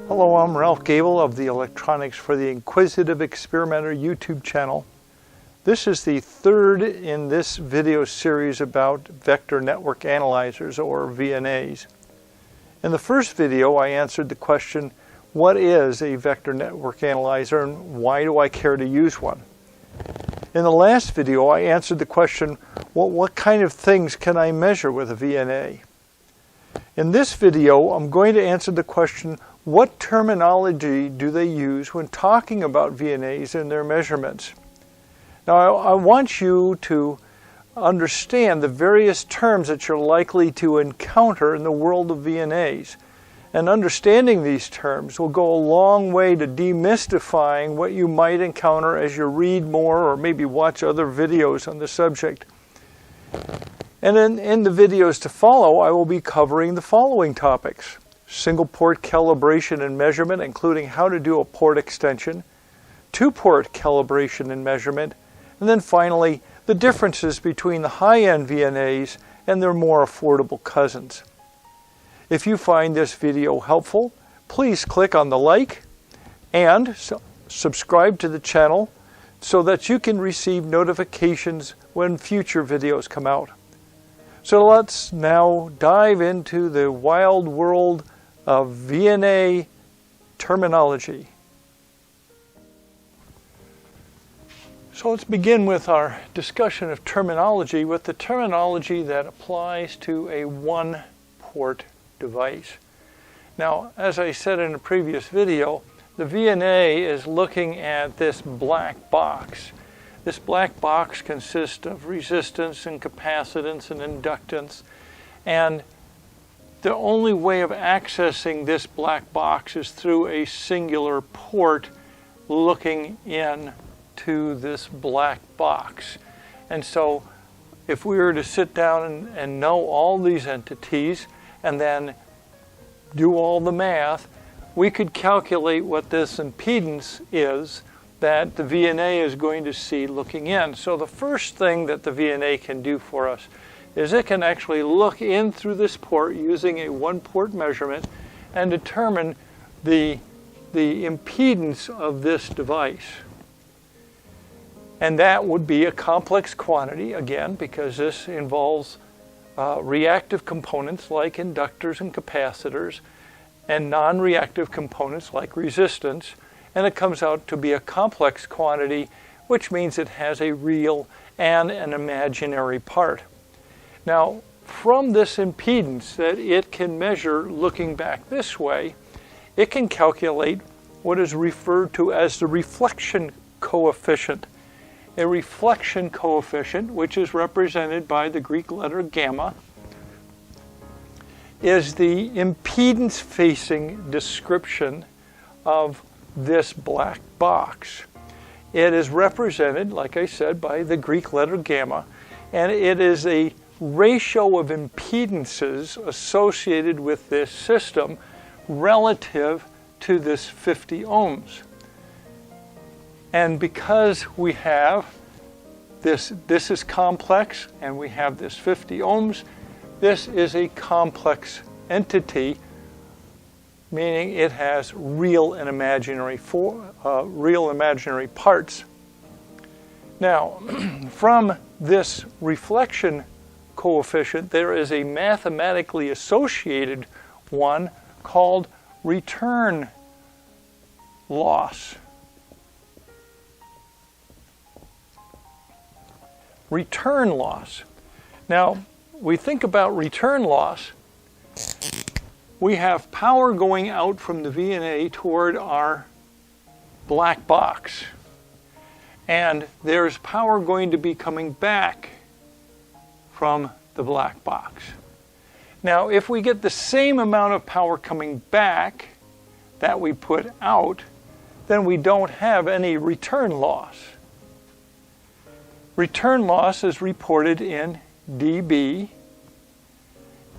Hello, I'm Ralph Gable of the Electronics for the Inquisitive Experimenter YouTube channel. This is the third in this video series about vector network analyzers, or VNAs. In the first video, I answered the question, what is a vector network analyzer and why do I care to use one? In the last video, I answered the question, what kind of things can I measure with a VNA? In this video, I'm going to answer the question, what terminology do they use when talking about VNAs and their measurements? Now, I want you to understand the various terms that you're likely to encounter in the world of VNAs. And understanding these terms will go a long way to demystifying what you might encounter as you read more or maybe watch other videos on the subject. And in the videos to follow, I will be covering the following topics: single port calibration and measurement, including how to do a port extension, two-port calibration and measurement, and then finally, the differences between the high-end VNAs and their more affordable cousins. If you find this video helpful, please click on the like and subscribe to the channel so that you can receive notifications when future videos come out. So let's now dive into the wild world of VNA terminology. So let's begin with our discussion of terminology with the terminology that applies to a one-port device. Now, as I said in a previous video, the VNA is looking at this black box. This black box consists of resistance and capacitance and inductance, and the only way of accessing this black box is through a singular port looking in to this black box. And so if we were to sit down and know all these entities and then do all the math, we could calculate what this impedance is that the VNA is going to see looking in. So the first thing that the VNA can do for us is it can actually look in through this port using a one-port measurement and determine the impedance of this device. And that would be a complex quantity, again, because this involves reactive components like inductors and capacitors and non-reactive components like resistance, and it comes out to be a complex quantity, which means it has a real and an imaginary part. Now, from this impedance that it can measure looking back this way, it can calculate what is referred to as the reflection coefficient. A reflection coefficient, which is represented by the Greek letter gamma, is the impedance facing description of this black box. It is represented, like I said, by the Greek letter gamma, and it is a ratio of impedances associated with this system relative to this 50 ohms. And because we have this is complex, and we have this 50 ohms, this is a complex entity, meaning it has real and imaginary parts. Now, from this reflection coefficient, there is a mathematically associated one called return loss. Return loss. Now, we think about return loss. We have power going out from the VNA toward our black box. And there's power going to be coming back from the black box. Now, if we get the same amount of power coming back that we put out, then we don't have any return loss. Return loss is reported in dB,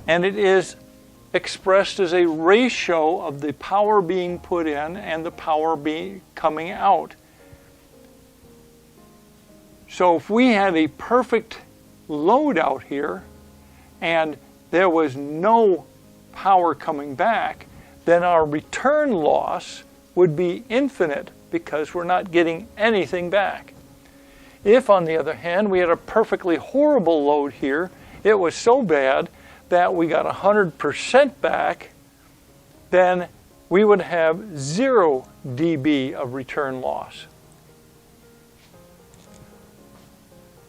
and it is expressed as a ratio of the power being put in and the power coming out. So if we had a perfect load out here and there was no power coming back, then our return loss would be infinite because we're not getting anything back. If, on the other hand, we had a perfectly horrible load here, it was so bad that we got 100% back, then we would have 0 dB of return loss.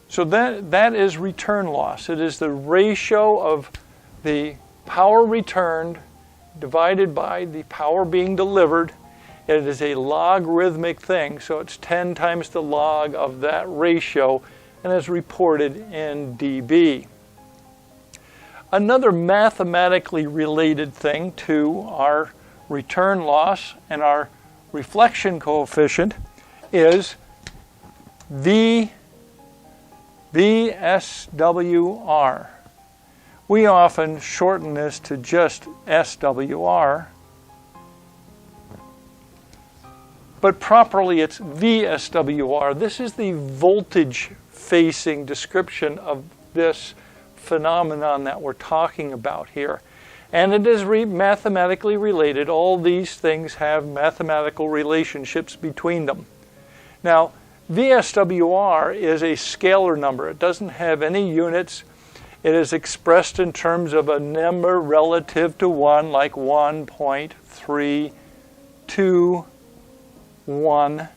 So that is return loss. It is the ratio of the power returned divided by the power being delivered. It is a logarithmic thing, so it's 10 times the log of that ratio and is reported in dB. Another mathematically related thing to our return loss and our reflection coefficient is VSWR. We often shorten this to just SWR, but properly it's VSWR. This is the voltage facing description of this phenomenon that we're talking about here. And it is mathematically related. All these things have mathematical relationships between them. Now, VSWR is a scalar number. It doesn't have any units. It is expressed in terms of a number relative to 1, like 1.321.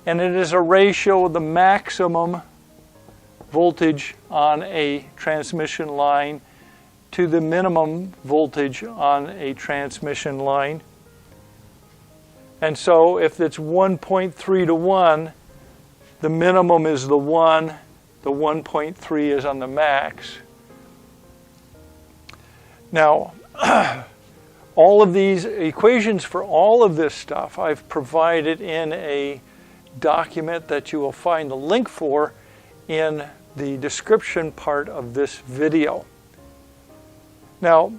And it is a ratio of the maximum voltage on a transmission line to the minimum voltage on a transmission line. And so if it's 1.3 to 1, the minimum is the 1, the 1.3 is on the max. Now, all of these equations for all of this stuff I've provided in a document that you will find the link for in the description part of this video. Now,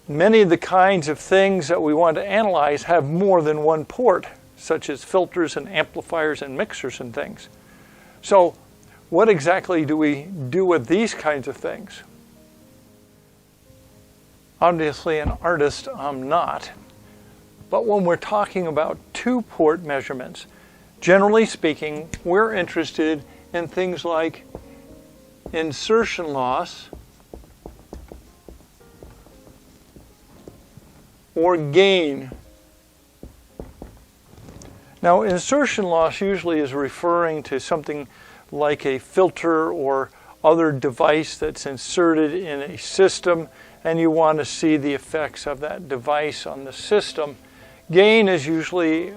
many of the kinds of things that we want to analyze have more than one port, such as filters and amplifiers and mixers and things. So, what exactly do we do with these kinds of things? Obviously, an artist I'm not, but when we're talking about two-port measurements, generally speaking, we're interested in things like insertion loss or gain. Now, insertion loss usually is referring to something like a filter or other device that's inserted in a system, and you want to see the effects of that device on the system. Gain is usually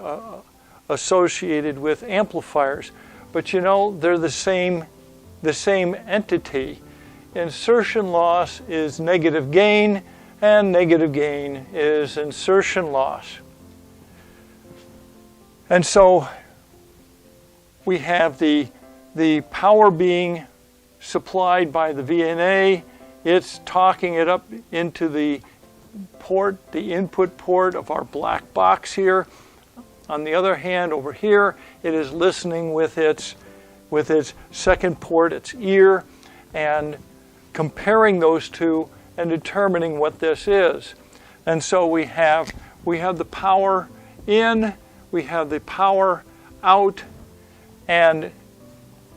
associated with amplifiers, but you know, they're the same entity. Insertion loss is negative gain, and negative gain is insertion loss. And so we have the power being supplied by the VNA. It's talking it up into the port, the input port of our black box here. On the other hand, over here, it is listening with its second port, its ear, and comparing those two and determining what this is. And so we have the power in, we have the power out, and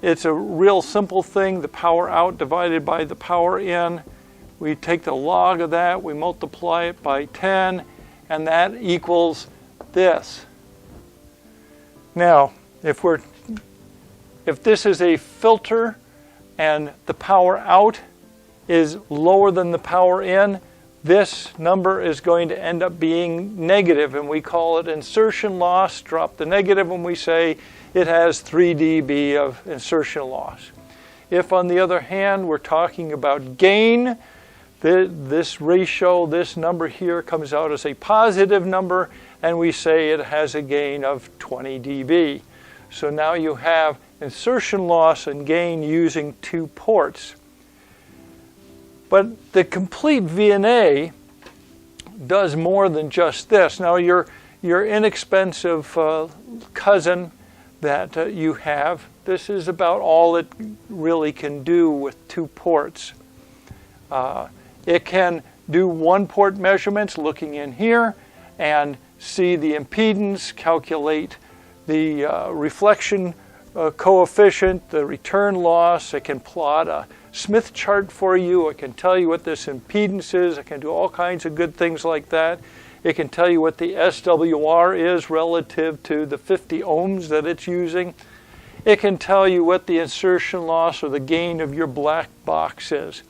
it's a real simple thing, the power out divided by the power in. We take the log of that, we multiply it by 10, and that equals this. Now, if this is a filter and the power out is lower than the power in, this number is going to end up being negative, and we call it insertion loss. Drop the negative when we say it has 3 dB of insertion loss. If, on the other hand, we're talking about gain, this ratio, this number here comes out as a positive number, and we say it has a gain of 20 dB. So now you have insertion loss and gain using two ports. But the complete VNA does more than just this. Now your inexpensive cousin that you have, this is about all it really can do with two ports. It can do one-port measurements looking in here. and see the impedance, calculate the reflection coefficient, the return loss. It can plot a Smith chart for you. It can tell you what this impedance is. It can do all kinds of good things like that. It can tell you what the SWR is relative to the 50 ohms that it's using. It can tell you what the insertion loss or the gain of your black box is.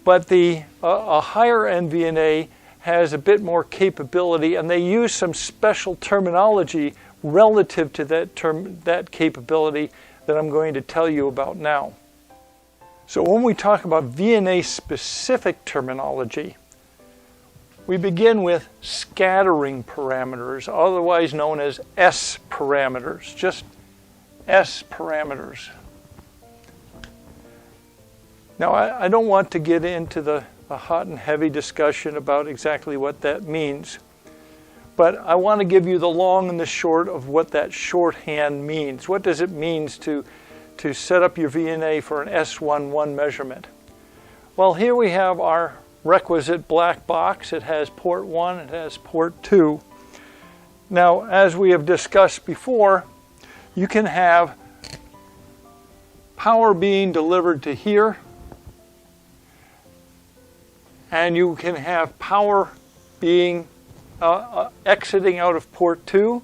But a higher end VNA has a bit more capability, and they use some special terminology relative to that capability that I'm going to tell you about now. So when we talk about VNA specific terminology, we begin with scattering parameters, otherwise known as S parameters, just S parameters. Now, I don't want to get into the hot and heavy discussion about exactly what that means, but I want to give you the long and the short of what that shorthand means. What does it mean to set up your VNA for an S11 measurement? Well, here we have our requisite black box. It has port 1, it has port 2. Now, as we have discussed before, you can have power being delivered to here, and you can have power being exiting out of port 2.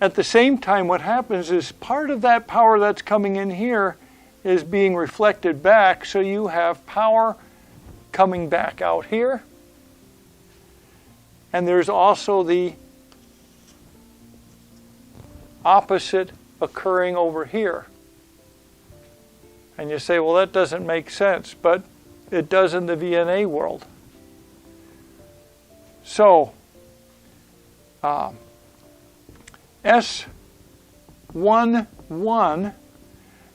At the same time, what happens is part of that power that's coming in here is being reflected back, so you have power coming back out here. And there's also the opposite occurring over here. And you say, well, that doesn't make sense, but it does in the VNA world. So, S11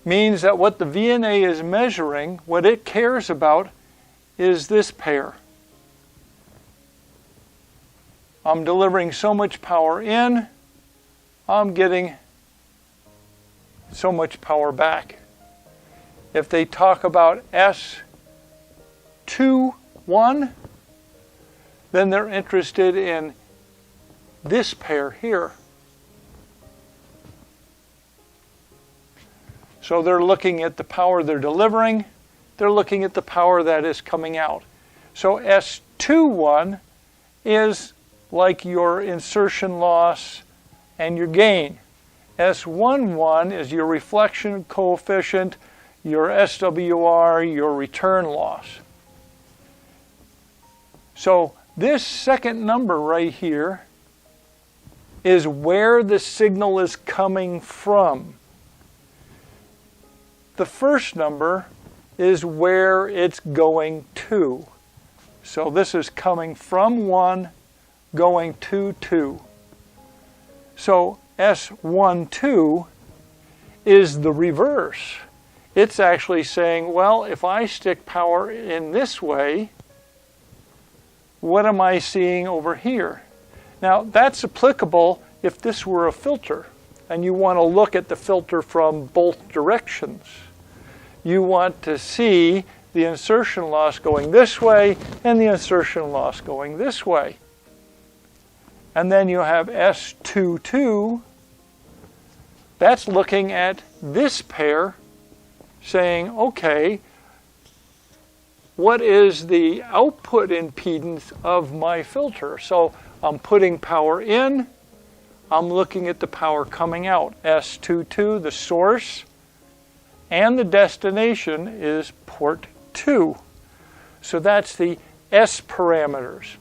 means that what the VNA is measuring, what it cares about, is this pair. I'm delivering so much power in, I'm getting so much power back. If they talk about S21, then they're interested in this pair here. So they're looking at the power they're delivering, they're looking at the power that is coming out. So S21 is like your insertion loss and your gain. S11 is your reflection coefficient, your SWR, your return loss. So this second number right here is where the signal is coming from. The first number is where it's going to. So this is coming from 1, going to 2. So S12 is the reverse. It's actually saying, well, if I stick power in this way, what am I seeing over here? Now, that's applicable if this were a filter, and you want to look at the filter from both directions. You want to see the insertion loss going this way and the insertion loss going this way. And then you have S22. That's looking at this pair, saying, okay, what is the output impedance of my filter? So I'm putting power in, I'm looking at the power coming out. S22, the source, and the destination is port 2. So that's the S parameters.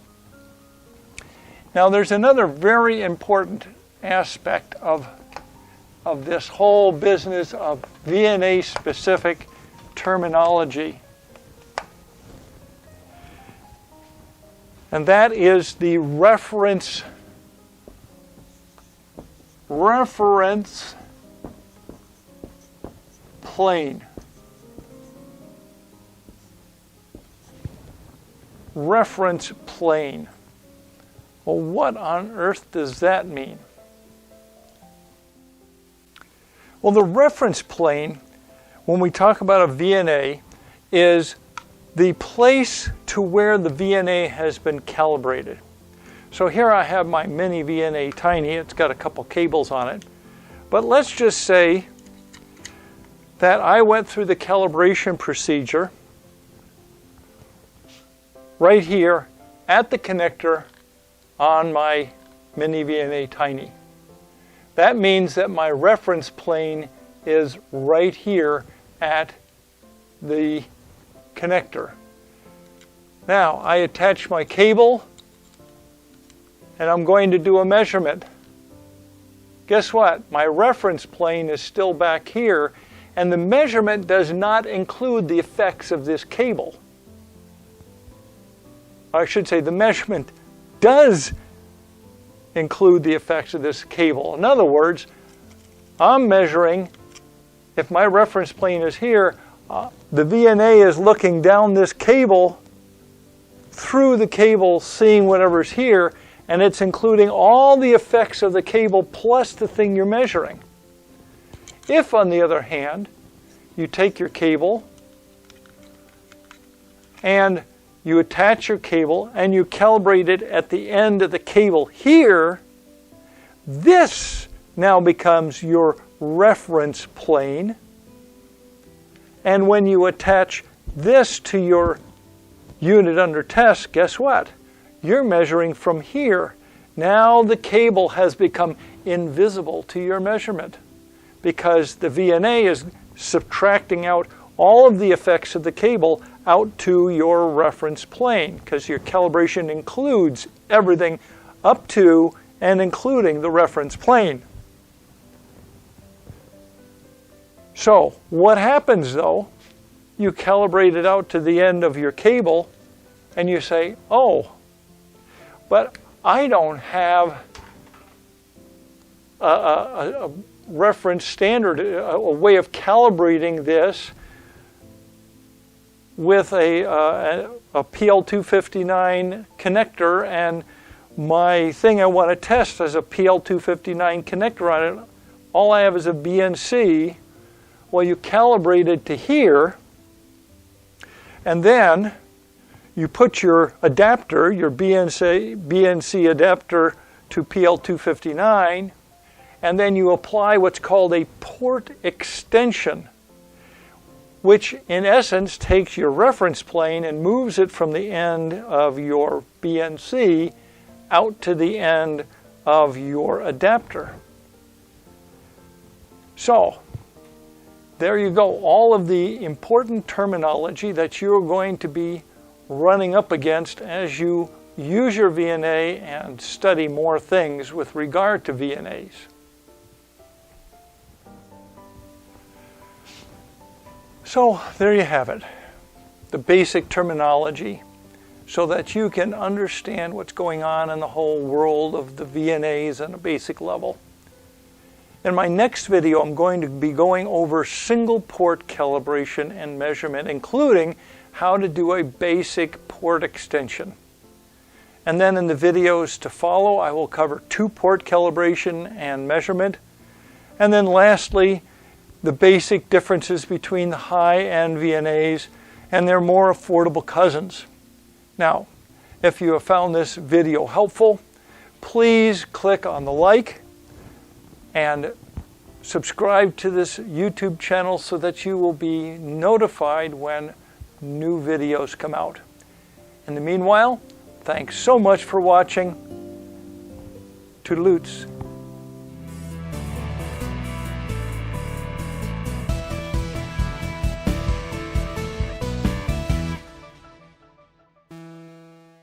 Now there's another very important aspect of this whole business of VNA specific terminology. And that is the reference plane. Reference plane. Well, what on earth does that mean? Well, the reference plane, when we talk about a VNA, is the place to where the VNA has been calibrated. So here I have my mini VNA Tiny. It's got a couple cables on it. But let's just say that I went through the calibration procedure right here at the connector on my mini VNA Tiny. That means that my reference plane is right here at the connector. Now I attach my cable and I'm going to do a measurement. Guess what? My reference plane is still back here, and the measurement does not include the effects of this cable. I should say the measurement does include the effects of this cable. In other words, I'm measuring, if my reference plane is here, the VNA is looking down this cable, through the cable, seeing whatever's here, and it's including all the effects of the cable plus the thing you're measuring. If, on the other hand, you take your cable and you attach your cable and you calibrate it at the end of the cable here, this now becomes your reference plane. And when you attach this to your unit under test, guess what? You're measuring from here. Now the cable has become invisible to your measurement because the VNA is subtracting out all of the effects of the cable out to your reference plane, because your calibration includes everything up to and including the reference plane. So what happens though? You calibrate it out to the end of your cable and you say, oh, but I don't have a reference standard, a way of calibrating this with a PL259 connector, and my thing I want to test has a PL259 connector on it. All I have is a BNC. Well, you calibrate it to here, and then you put your adapter, your BNC adapter to PL259, and then you apply what's called a port extension, which in essence takes your reference plane and moves it from the end of your BNC out to the end of your adapter. So, there you go. All of the important terminology that you're going to be running up against as you use your VNA and study more things with regard to VNAs. So there you have it, the basic terminology, so that you can understand what's going on in the whole world of the VNAs on a basic level. In my next video, I'm going to be going over single port calibration and measurement, including how to do a basic port extension. And then in the videos to follow, I will cover two port calibration and measurement. And then lastly, the basic differences between the high-end VNAs and their more affordable cousins. Now, if you have found this video helpful, please click on the like and subscribe to this YouTube channel so that you will be notified when new videos come out. In the meanwhile, thanks so much for watching. Toodaloots.